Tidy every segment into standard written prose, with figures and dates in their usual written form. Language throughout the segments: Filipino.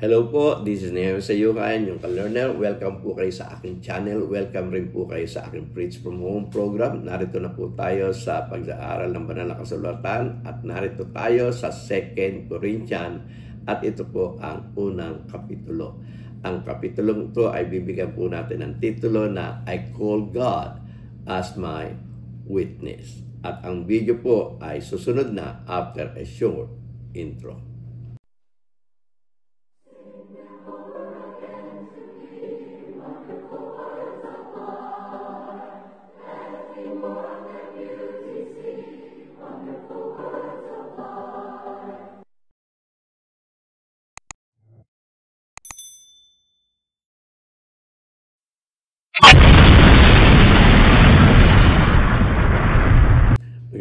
Hello po, this is Nehemiah Sayukan, yung ka-learner. Welcome po kayo sa aking channel. Welcome rin po kayo sa aking Preach from Home program. Narito na po tayo sa pag-aaral ng banal na kasulatan at narito tayo sa 2 Corinthians at ito po ang unang kapitulo. Ang kapitulong ito ay bibigyan po natin ng titulo na I Call God as My Witness. At ang video po ay susunod na after a short intro.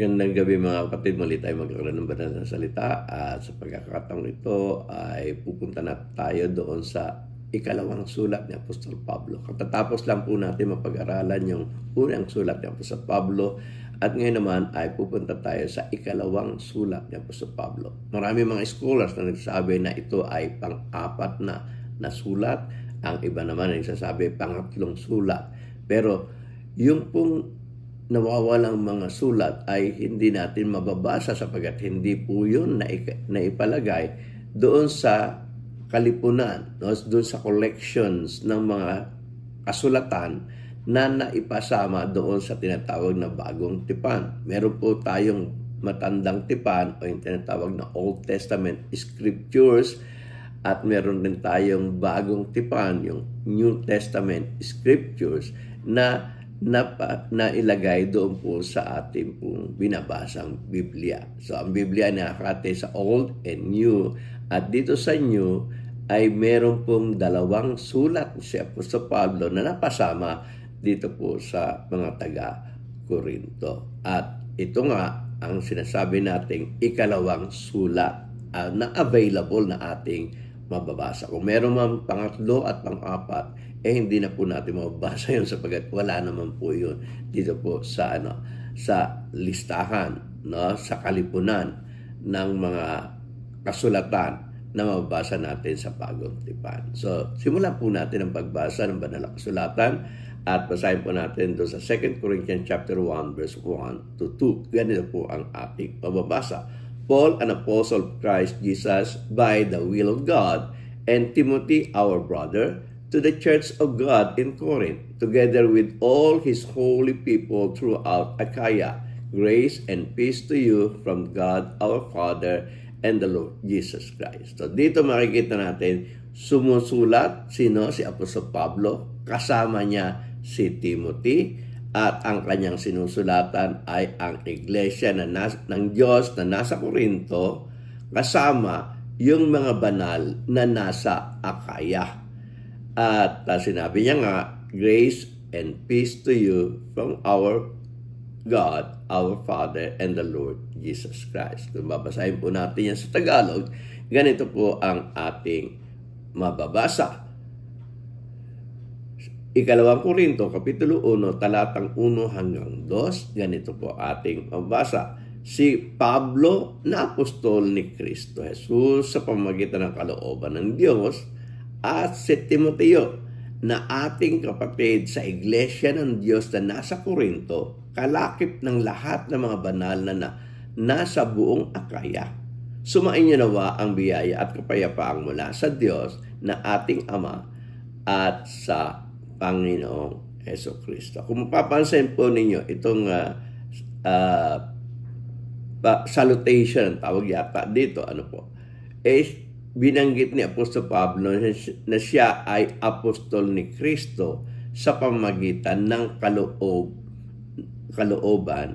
Magandang gabi mga kapatid, muli tayo magkakaroon ng banal na salita at sa pagkakataong ito ay pupunta na tayo doon sa ikalawang sulat ni Apostol Pablo. Katatapos lang po natin mapag-aralan yung unang sulat ni Apostol Pablo at ngayon naman ay pupunta tayo sa ikalawang sulat ni Apostol Pablo. Marami mga scholars na nagsasabi na ito ay pang-apat na sulat, ang iba naman ay nagsasabi pangatlong sulat. Pero yung pong nawawalang mga sulat ay hindi natin mababasa sapagkat hindi po yun na ipalagay doon sa kalipunan, no? Doon sa collections ng mga kasulatan na naipasama doon sa tinatawag na bagong tipan. Meron po tayong matandang tipan o yung tinatawag na Old Testament Scriptures at meron din tayong bagong tipan, yung New Testament Scriptures na ilagay doon po sa ating pong binabasang Biblia. So, ang Biblia nakakate sa Old and New. At dito sa New ay meron pong dalawang sulat si Apostol Pablo na napasama dito po sa mga taga-Korinto. At ito nga ang sinasabi nating ikalawang sulat na available na ating mababasa. Kung meron man pangatlo at pang-apat, hindi na po natin mababasa yun sapagkat wala naman po yun dito po sa sa listahan, no, sa kalipunan ng mga kasulatan na mababasa natin sa bagong tipan. So, simulan po natin ang pagbasa ng banal na kasulatan at basahin po natin doon sa 2 Corinthians chapter 1 verse 1 to 2. Ganito po ang ating mababasa. Paul, an apostle of Christ Jesus by the will of God, and Timothy, our brother, to the church of God in Corinth, together with all his holy people throughout Achaia. Grace and peace to you from God our Father and the Lord Jesus Christ. So dito makikita natin, sumusulat sino? Si Apostol Pablo, kasama niya si Timothy, at ang kanyang sinusulatan ay ang iglesia ng Diyos na nasa Corinto, kasama yung mga banal na nasa Achaia. At sinabi niya nga, grace and peace to you from our God, our Father, and the Lord Jesus Christ. Kung babasahin po natin yan sa Tagalog, ganito po ang ating mababasa. Ikalawang Korinto, Kapitulo 1, talatang 1 hanggang 2, ganito po ating mababasa. Si Pablo na apostol ni Kristo Jesus sa pamamagitan ng kalooban ng Diyos, at si Timoteo na ating kapatid sa iglesia ng Diyos na nasa Korinto, kalakip ng lahat ng mga banal na nasa buong Achaia. Sumain niyo nawa ang biyaya at kapayapaan mula sa Diyos na ating Ama at sa Panginoong Hesus Kristo. Kung mapapansin po ninyo, itong salutation, tawag yata dito, binanggit ni Apostol Pablo na siya ay apostol ni Kristo sa pamamagitan ng kalooban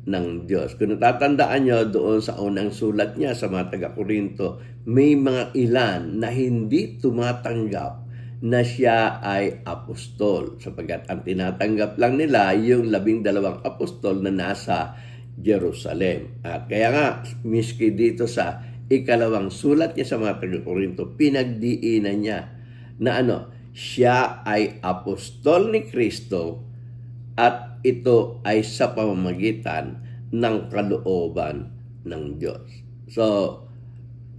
ng Diyos. Kung natatandaan nyo doon sa unang sulat niya sa mga taga-Korinto, may mga ilan na hindi tumatanggap na siya ay apostol sapagkat ang tinatanggap lang nila yung 12 apostol na nasa Jerusalem. At kaya nga, miski dito sa ikalawang sulat niya sa mga taga-Korinto, pinagdiinan niya na siya ay apostol ni Kristo at ito ay sa pamamagitan ng kalooban ng Diyos. So,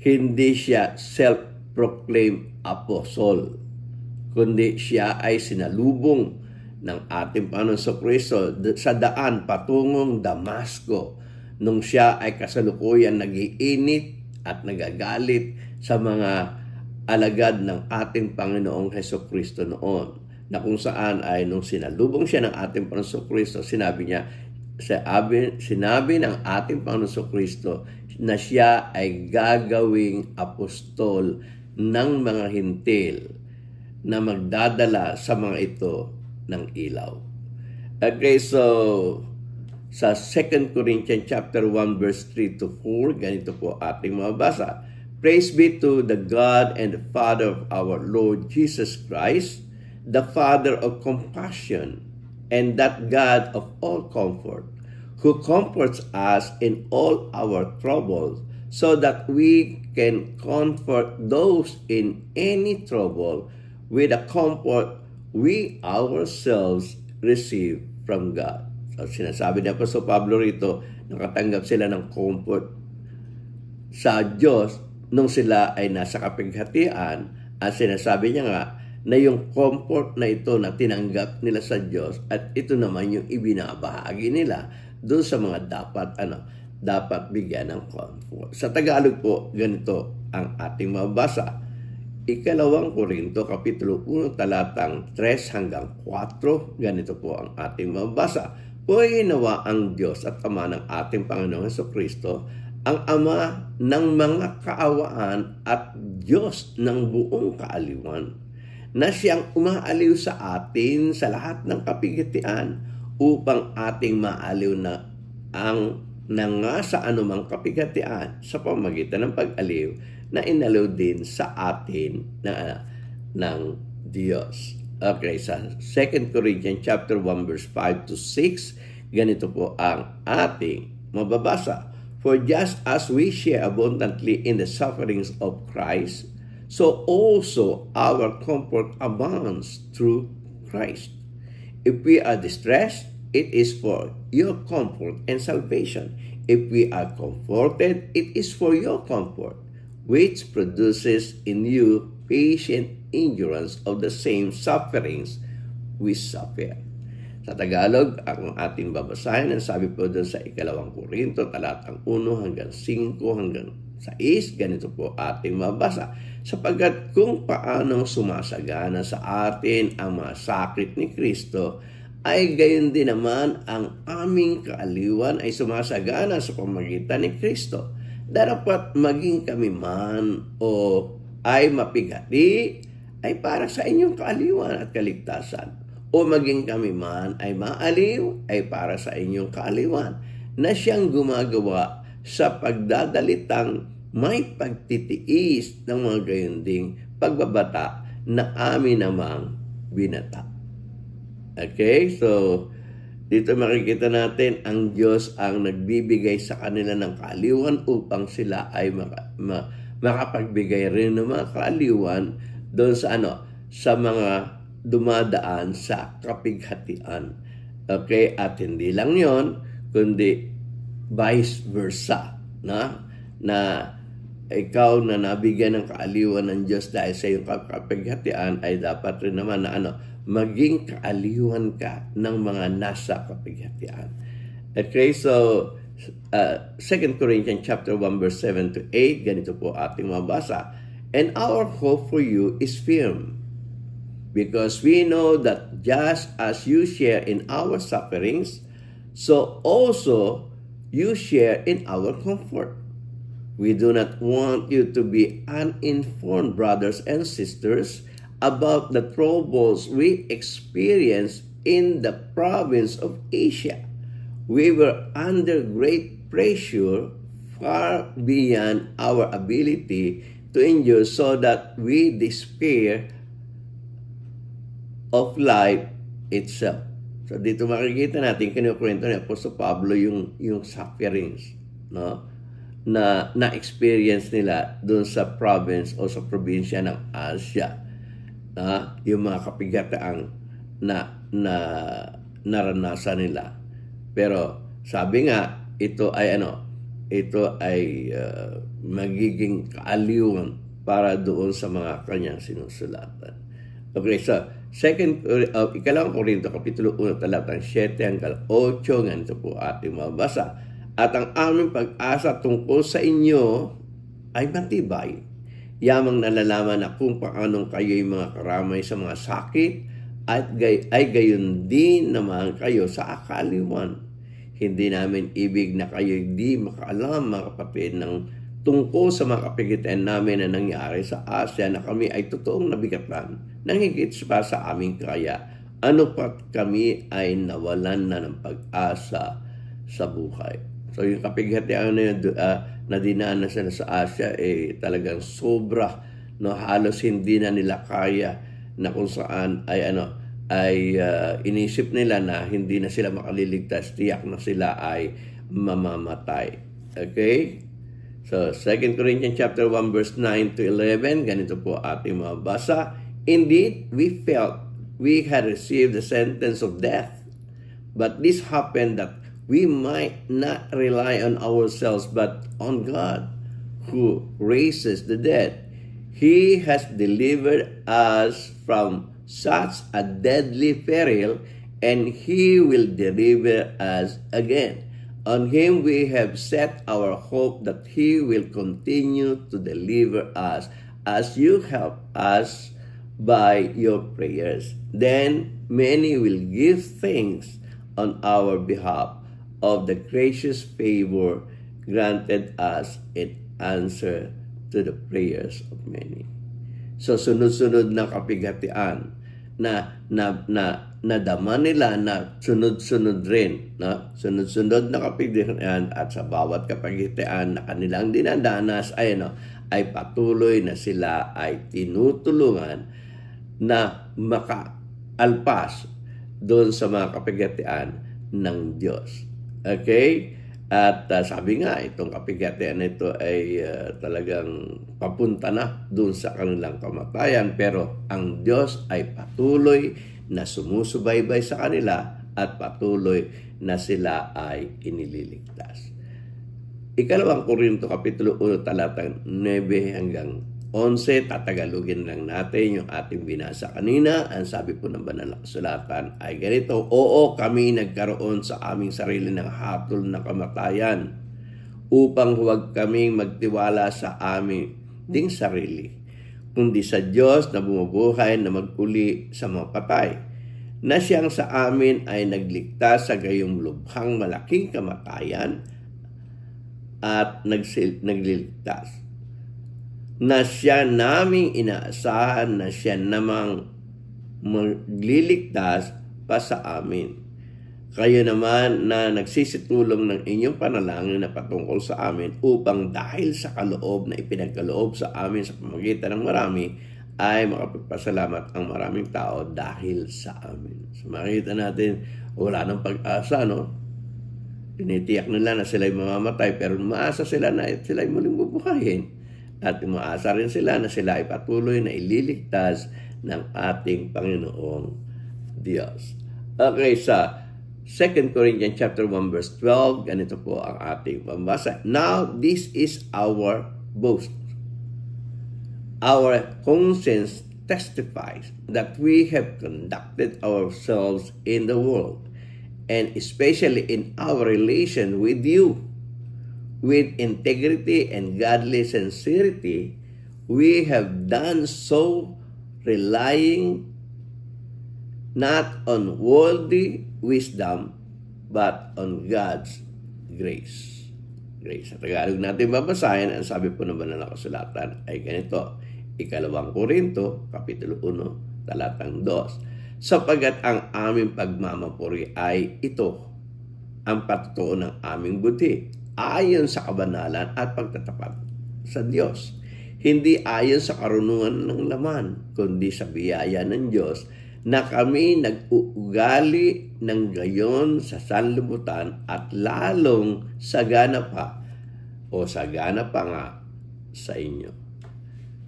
hindi siya proclaim apostle, kundi siya ay sinalubong ng ating Panginoon Kristo sa daan patungong Damasco nung siya ay kasalukuyan nagiinit at nagagalit sa mga alagad ng ating Panginoong Kristo noon, na kung saan ay nung sinalubong siya ng ating Panginoong Kristo, sinabi ng ating Panginoong Kristo na siya ay gagawing apostol ng mga hintil na magdadala sa mga ito ng ilaw. Okay, so sa 2 Corinthians chapter 1 verse 3 to 4, ganito po ating mabasa. Praise be to the God and the Father of our Lord Jesus Christ, the Father of compassion, and that God of all comfort, who comforts us in all our troubles, so that we can comfort those in any trouble with the comfort we ourselves receive from God. So sinasabi niya po sa Pablo rito, nakatanggap sila ng comfort sa Diyos nung sila ay nasa kapighatian, at sinasabi niya nga na yung comfort na ito na tinanggap nila sa Diyos, at ito naman yung ibinabahagi nila doon sa mga dapat bigyan ng comfort. Sa Tagalog po, ganito ang ating mabasa. 2 Korinto Kapitulo 1 talatang 3 hanggang 4, ganito po ang ating mabasa. Puri nawa ang Diyos at Ama ng ating Panginoong Kristo, ang Ama ng mga kaawaan at Diyos ng buong kaaliwan, na siyang umaaliw sa atin sa lahat ng kapighatian, upang ating maaliw na ang nga sa anumang kapighatian sa pamagitan ng pag-aliw na inaliw din sa atin ng Diyos. Okay, sa 2 Corinthians chapter 1 verse 5 to 6, ganito po ang ating mababasa. For just as we share abundantly in the sufferings of Christ, so also our comfort abounds through Christ. If we are distressed, it is for your comfort and salvation. If we are comforted, it is for your comfort, which produces in you patient endurance of the same sufferings we suffer. Sa Tagalog, ang ating babasahin, ang sabi po doon sa 2 Korinto, talatang 1 hanggang 5 hanggang 6, ganito po ating mabasa. Sapagkat kung paanong sumasagana sa atin ang mga sakit ni Kristo, ay gayon din naman ang aming kaaliwan ay sumasagana sa pamagitan ni Kristo. Dapat maging kami man o ay mapighati ay para sa inyong kaaliwan at kaligtasan, o maging kami man ay maaliw ay para sa inyong kaaliwan, na siyang gumagawa sa pagdadalitang may pagtitiis ng mga gayunding pagbabata na amin namang binata. Okay, so dito makikita natin ang Diyos ang nagbibigay sa kanila ng kaaliwan upang sila ay makapagbigay rin ng mga kaaliwan doon sa sa mga dumadaan sa kapighatian. Okay, at hindi lang yon, kundi vice versa, na ikaw na nabigyan ng kaaliwan ng Diyos dahil sa iyong kapighatian ay dapat rin naman na maging kaaliwan ka ng mga nasa kapighatian. Okay, so 2 Corinthians chapter 1 verse 7 to 8, ganito po ating mabasa. And our hope for you is firm, because we know that just as you share in our sufferings, so also you share in our comfort. We do not want you to be uninformed, brothers and sisters, about the troubles we experienced in the province of Asia. We were under great pressure, far beyond our ability to endure, so that we despair of life itself. So dito makikita natin, kinukwento ni Apostol Pablo yung sufferings, na experience nila doon sa province o sa probinsya ng Asia, yung mga kapigataang na naranasan nila. Pero sabi nga, ito ay magiging kaaliwan para doon sa mga kanyang sinusulatan. Okay, so ikalawang Korinto, Kapitulo 1, talatang 7 hanggang 8, ganito po ating mabasa. At ang aming pag-asa tungkol sa inyo ay matibay. Yamang nalalaman na kung paanong kayo'y mga karamay sa mga sakit at ay gayon din naman kayo sa akaliwan. Hindi namin ibig na kayo'y di makaalam, mga kapatid, ng tungkol sa mga kapigitan namin na nangyari sa Asia na kami ay totoong nabigatan nang higit pa sa aming kaya. Ano pat kami ay nawalan na ng pag-asa sa buhay. So yung kapighatian na yun, na dinanas na sa Asia talagang sobra, no, halos hindi na nila kaya, na kung saan ay inisip nila na hindi na sila makaliligtas, tiyak na sila ay mamamatay. Okay? So 2 Corinthians chapter 1 verse 9 to 11, ganito po ating mabasa. Indeed, we felt we had received the sentence of death, but this happened that we might not rely on ourselves but on God, who raises the dead. He has delivered us from such a deadly peril, and He will deliver us again. On Him we have set our hope that He will continue to deliver us as you help us by your prayers. Then many will give thanks on our behalf of the gracious favor granted us in answer to the prayers of many. So sunod-sunod na kapighatian na nadama nila, na sunod-sunod rin, no? Sunod-sunod na kapighatian, at sa bawat kapighatian na kanilang dinadanas ay patuloy na sila ay tinutulungan na makaalpas doon sa mga kapighatian ng Diyos. Okay? At sabi nga, itong kapighatian na ito ay talagang papunta na doon sa kanilang kamatayan, pero ang Diyos ay patuloy na sumusubaybay sa kanila at patuloy na sila ay inililigtas. Ikalawang Korinto, Kapitulo 1, talatang 9 hanggang 11, tatagalugin lang natin yung ating binasa kanina. Ang sabi po ng banal na kasulatan ay ganito: Oo, kami nagkaroon sa aming sarili ng hatol na kamatayan upang huwag kaming magtiwala sa aming ding sarili, kundi sa Diyos na bumubuhay na maguli sa mga patay, na siyang sa amin ay nagligtas sa gayong lubhang malaking kamatayan at nagliligtas, na siya naming inaasahan na siya namang magliligtas pa sa amin. Kayo naman na nagsisitulong ng inyong panalangin na patungkol sa amin, upang dahil sa kaloob na ipinagkaloob sa amin sa pamamagitan ng marami, ay makapagpasalamat ang maraming tao dahil sa amin. So makikita natin, wala nang pag-asa, no? Tinitiyak nila na sila'y mamamatay, pero umaasa sila na sila'y muling bubuhayin. At umaasa rin sila na sila ay patuloy na ililigtas ng ating Panginoong Diyos. Okay, sa 2 Corinthians chapter 1 verse 12, ganito po ang ating pambasa. Now, this is our boast. Our conscience testifies that we have conducted ourselves in the world, and especially in our relation with you, with integrity and godly sincerity. We have done so relying not on worldly wisdom, but on God's grace. Grace. Sa Tagalog natin babasahin, ang sabi po ng banal na kasulatan ay ganito. Ikalawang Korinto, Kapitulo 1, talatang 2. Sapagat ang aming pagmamapuri ay ito, ang patutuo ng aming buti, ayon sa kabanalan at pagtatapat sa Diyos. Hindi ayon sa karunungan ng laman, kundi sa biyaya ng Diyos, na kami nag-uugali ng gayon sa sanlibutan at lalong sagana pa nga sa inyo.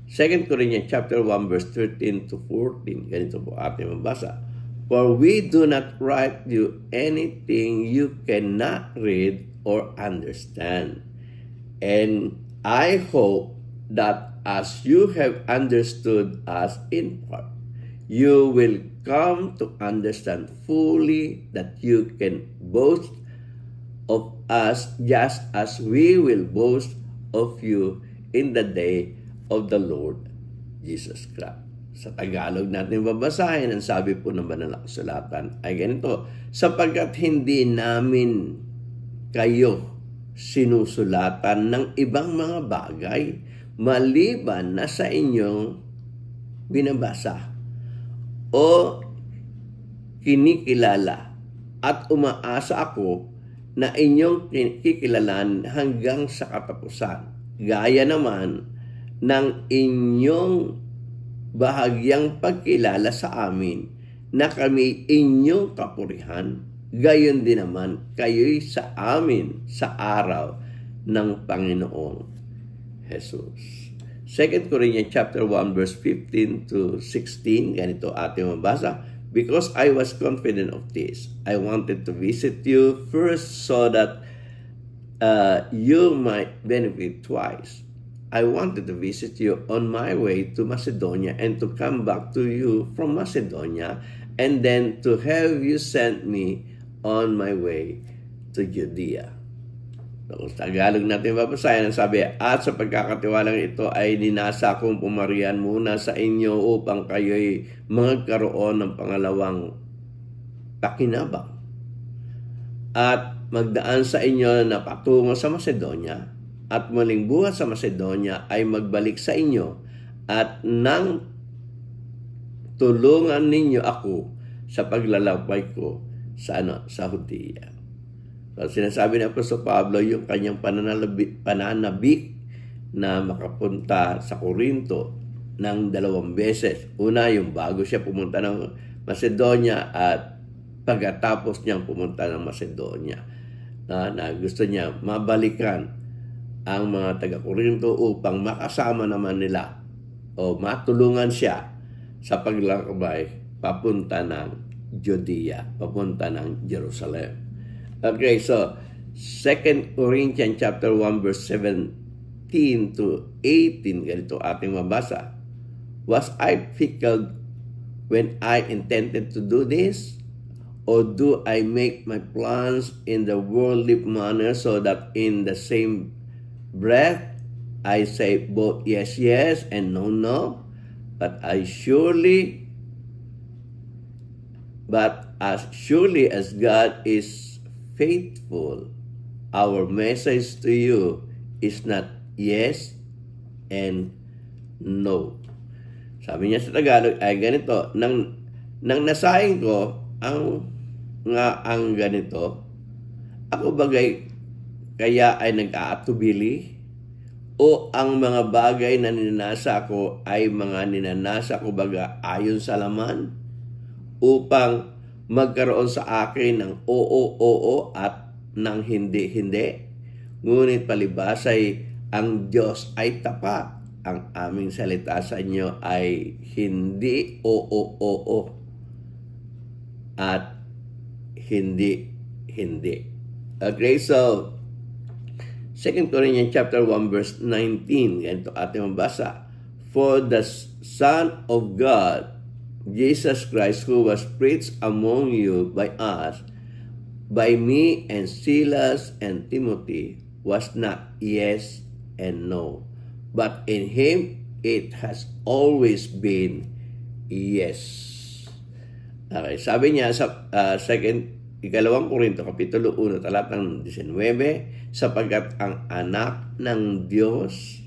2 Corinthians chapter 1 verse 13 to 14, ganito po ating mabasa. For we do not write you anything you cannot read or understand. And I hope that as you have understood us in part, you will come to understand fully that you can boast of us just as we will boast of you in the day of the Lord Jesus Christ. Sa Tagalog natin babasahin, ang sabi po ng Banal na Kasulatan ay ganito, sapagkat hindi namin kayo sinusulatan ng ibang mga bagay maliban na sa inyong binabasa o kinikilala, at umaasa ako na inyong kikilalan hanggang sa katapusan, gaya naman ng inyong bahagyang pagkilala sa amin na kami inyong kapurihan, gayon din naman kayo'y sa amin sa araw ng Panginoong Jesus. 2 Corinthians chapter 1 verse 15 to 16, ganito ating mabasa. Because I was confident of this, I wanted to visit you first so that you might benefit twice. I wanted to visit you on my way to Macedonia and to come back to you from Macedonia and then to have you send me on my way to Judea. So, sa Tagalog natin babasahin, ang sabi, at sa pagkakatiwalang ito ay ninasa kong pumarian muna sa inyo upang kayo'y magkaroon ng pangalawang pakinabang at magdaan sa inyo na patungo sa Macedonia, at muling buhat sa Macedonia ay magbalik sa inyo at nang tulungan ninyo ako sa paglalakbay ko sa Judea. So, sinasabi ni Apostol Pablo yung kanyang pananabik na makapunta sa Corinto ng 2 beses. Una, yung bago siya pumunta ng Macedonia at pagkatapos niyang pumunta ng Macedonia. Na gusto niya mabalikan ang mga taga-Corinto upang makasama naman nila o matulungan siya sa paglalakbay papunta ng Judea, papunta ng Jerusalem. Okay, so 2 Corinthians chapter 1 verse 17 to 18, ganito ating mabasa. Was I fickle when I intended to do this? Or do I make my plans in the worldly manner so that in the same breath I say both yes, yes and no, no? But as surely as God is faithful, our message to you is not yes and no. Sabi niya sa Tagalog ay ganito, nang nasahin ko ang ganito, ako bagay kaya ay nag-aatubili, o ang mga bagay na ninanasa ko ay mga ninanasa ko baga ayon sa laman, upang magkaroon sa akin ng oo at ng hindi. Ngunit palibasay ang Diyos ay tapat. Ang aming salita sa inyo ay hindi oo at hindi. Okay, so 2 Corinthians chapter 1 verse 19, ganito ating mabasa. For the Son of God, Jesus Christ, who was preached among you by us, by me and Silas and Timothy, was not yes and no, but in him it has always been yes. Okay, sabi niya sa 2 Korinto kapitulo 1 talatang 19, sapagkat ang anak ng Diyos,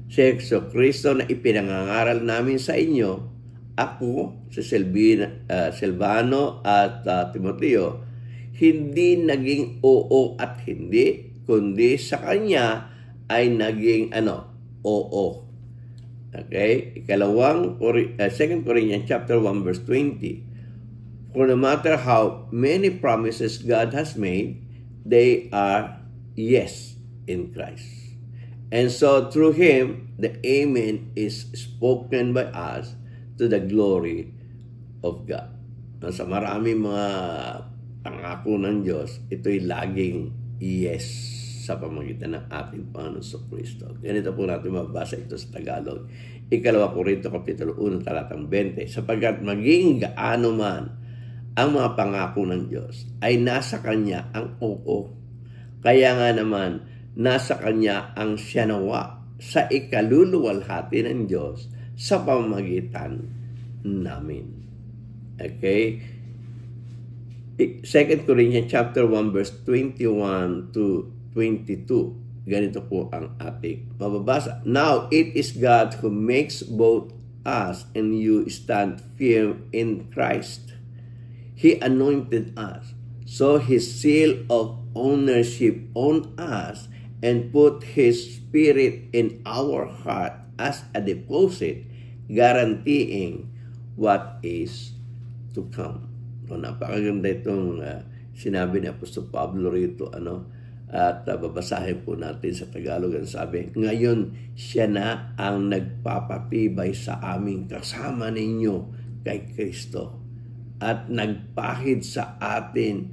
si Jesucristo na ipinangangaral namin sa inyo, ako, si Silvano at Timoteo, hindi naging oo at hindi, kundi sa kanya ay naging oo. Okay? 2 Corinthians chapter 1 verse 20. For no matter how many promises God has made, they are yes in Christ. And so through Him, the Amen is spoken by us to the glory of God. Sa maraming mga pangako ng Diyos, ito'y laging yes sa pamamagitan ng ating Panginoon Kristo. Ganito po natin mabasa ito sa Tagalog. 2 Korinto Kapitulo 1, talatang 20. Sapagkat maging gaano man ang mga pangako ng Diyos, ay nasa Kanya ang oo. Kaya nga naman, nasa Kanya ang siyanawa sa ikaluluwalhati ng Diyos sa pamamagitan namin. Okay? 2 Corinthians chapter 1 verse 21 to 22. Ganito po ang ating mababasa. Now it is God who makes both us and you stand firm in Christ. He anointed us, so His seal of ownership on us, and put His Spirit in our heart as a deposit, guaranteeing what is to come. So, napakaganda itong sinabi ni Apostol Pablo rito, at babasahin po natin sa Tagalog. Ang sabi, ngayon siya na ang nagpapatibay sa aming kasama ninyo kay Kristo at nagpahid sa atin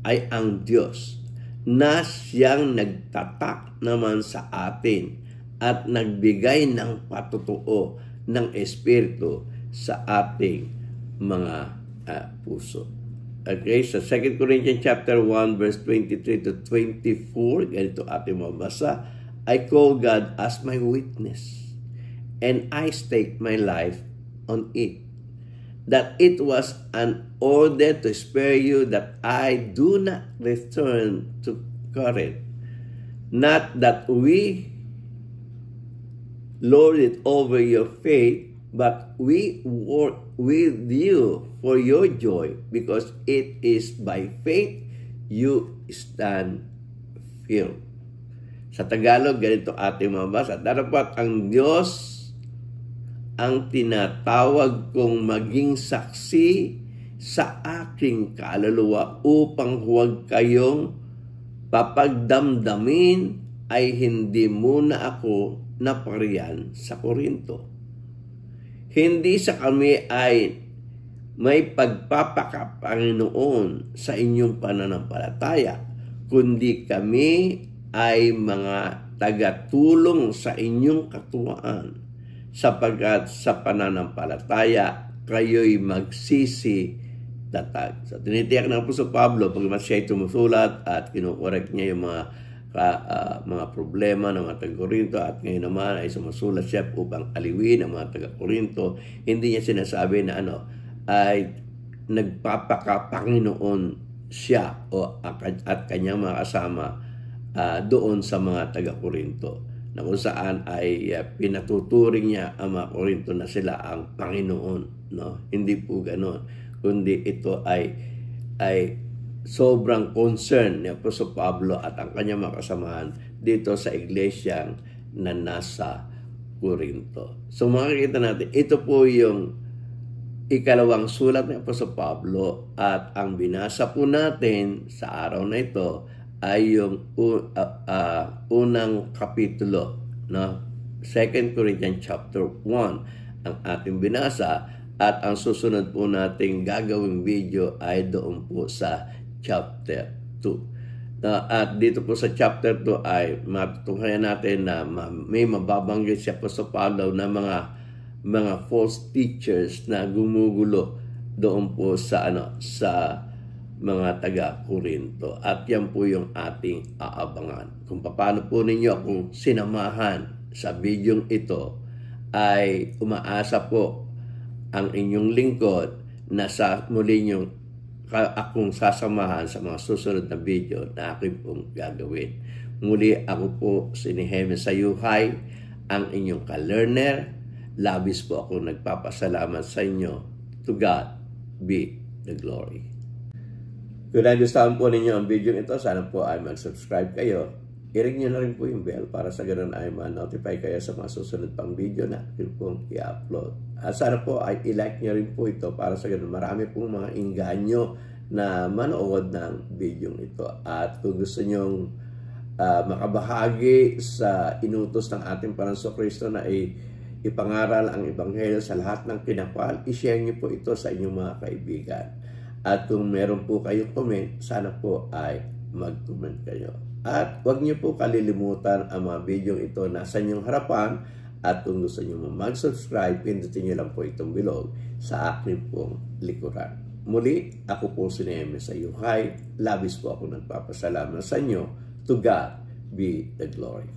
ay ang Diyos na siyang nagtatak naman sa atin at nagbigay ng patutuo ng Espiritu sa ating mga puso. Okay, sa 2 Corinthians chapter 1 verse 23 to 24, ganito ating mabasa, I call God as my witness, and I stake my life on it, that it was an order to spare you, that I do not return to Corinth, not that we lord it over your faith, but we work with you for your joy, because it is by faith you stand firm. Sa Tagalog, ganito ating mabasa. Dapat ang Diyos ang tinatawag kong maging saksi sa aking kaluluwa upang huwag kayong papagdamdamin ay hindi muna ako napariyan sa Korinto. Hindi sa kami ay may pagpapakapanginoon sa inyong pananampalataya, kundi kami ay mga tagatulong sa inyong katuwaan, sapagkat sa pananampalataya kayo'y magsisi-tatag. So, tinitiyak ng Apostol Pablo, pag siya tumusulat at kinukorek niya yung mga problema ng mga taga-Korinto, at ngayon naman ay sumusulat siya upang aliwin ang mga taga-Korinto, hindi niya sinasabi na ay nagpapakapanginoon siya at kanyang mga kasama doon sa mga taga-Korinto, na kung saan ay pinatuturing niya ang mga Korinto na sila ang Panginoon. No? Hindi po ganon, kundi ito ay sobrang concern ni Apostol Pablo at ang kanyang mga kasamahan dito sa iglesyang na nasa Korinto. So makikita natin, ito po yung ikalawang sulat ni Apostol Pablo, at ang binasa po natin sa araw na ito ay yung unang kapitulo, no? 2 Corinthians chapter 1 ang ating binasa, at ang susunod po nating gagawing video ay doon po sa chapter 2. At dito po sa chapter 2 ay matutunghayan natin na may mababanggit si Apostol Pablo na mga false teachers na gumugulo doon po sa mga taga-Korinto. At yan po yung ating aabangan. Kung paano po ninyo akong sinamahan sa video ito, ay umaasa po ang inyong lingkod na sa muli niyong akong sasamahan sa mga susunod na video na aking pong gagawin. Muli ako po si Nehemia Sayuhay, ang inyong ka-learner. Labis po ako nagpapasalamat sa inyo. To God be the glory. Kung nagustuhan po ninyo ang video ito, sana po ay mag-subscribe kayo. I-ring nyo na rin po yung bell para sa ganun ay ma-notify kayo sa mga susunod pang video na akin pong i-upload. At sana po ay i-like nyo rin po ito para sa ganun marami pong mga inganyo na manood ng video ito. At kung gusto nyong makabahagi sa inutos ng ating Panginoon Kristo na ipangaral ang Ebanghelyo sa lahat ng kinapal, i-share nyo po ito sa inyong mga kaibigan. At kung meron po kayong comment, sana po ay mag-comment kayo. At huwag niyo po kalilimutan ang mga video ito nasa inyong harapan. At kung gusto niyo mag-subscribe, pindutin niyo lang po itong bilog sa aking pong likuran. Muli, ako po si Nehemia Sayuhay. Labis po ako nagpapasalamat sa inyo. To God be the glory.